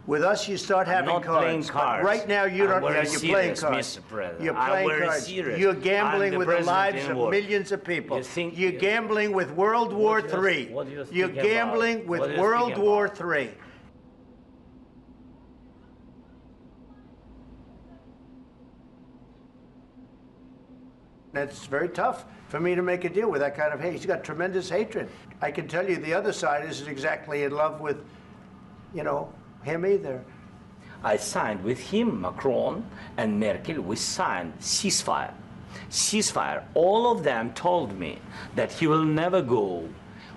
With us, you start having not cards. playing cards. But right now, you don't. Yeah, you're playing cards. Mr. President. You're playing cards. Serious. You're gambling with the lives of war. millions of people. You're You gambling with World War III. You're gambling with World War III. It's very tough for me to make a deal with that kind of hate. He's got tremendous hatred. I can tell you the other side isn't exactly in love with, you know, him either. I signed with him, Macron and Merkel, we signed ceasefire. Ceasefire. All of them told me that he will never go.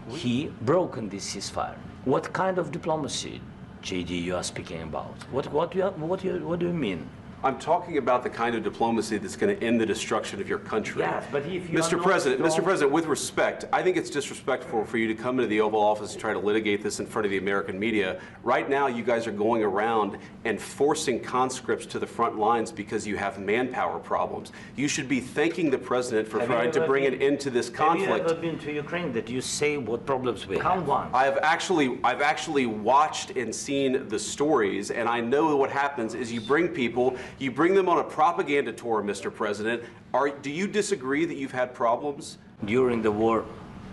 He broken this ceasefire. What kind of diplomacy, JD, you are speaking about? What do you mean? I'm talking about the kind of diplomacy that's going to end the destruction of your country. Yes, but if you Mr. President, with respect, I think it's disrespectful for you to come into the Oval Office and try to litigate this in front of the American media. Right now, you guys are going around and forcing conscripts to the front lines because you have manpower problems. You should be thanking the President for trying to bring an end to this conflict. Have you ever been to Ukraine that you say what problems we have? Count one. I've actually watched and seen the stories, and I know what happens is you bring people. You bring them on a propaganda tour, Mr. President. Do you disagree that you've had problems? During the war,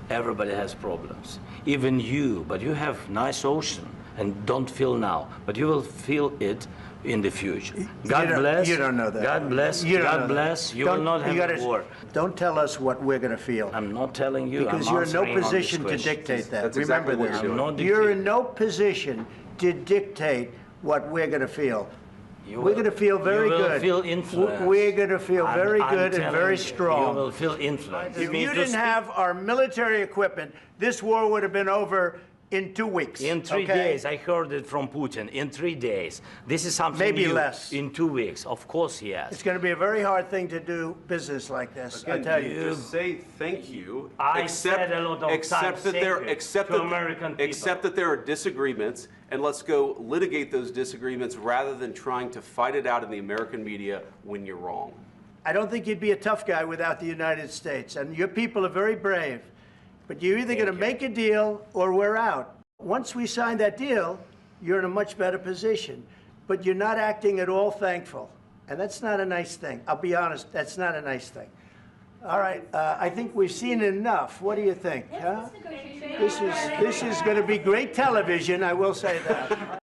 everybody has problems. Even you, but you have nice ocean and don't feel now, but you will feel it in the future. God bless. You don't know that. God bless. God bless. You will not have a war. Don't tell us what we're going to feel. I'm not telling you. Because you're in no position to dictate that. That's Remember exactly this. You're in no position to dictate what we're going to feel. We're going to feel very good. You will feel influence. We're going to feel very good and very strong. You will feel influence. If you didn't have our military equipment, this war would have been over in 2 weeks. In 3 days. I heard it from Putin. In 3 days. This is something maybe new. less. In 2 weeks. Of course, yes. It's going to be a very hard thing to do business like this. Again, I tell you. Just say thank you. I said a lot of accept that there are disagreements, and let's go litigate those disagreements rather than trying to fight it out in the American media when you're wrong. I don't think you'd be a tough guy without the United States, and your people are very brave. But you're either going to make a deal or we're out. Once we sign that deal, you're in a much better position. But you're not acting at all thankful. And that's not a nice thing. I'll be honest, that's not a nice thing. All right, I think we've seen enough. What do you think? Huh? This is going to be great television, I will say that.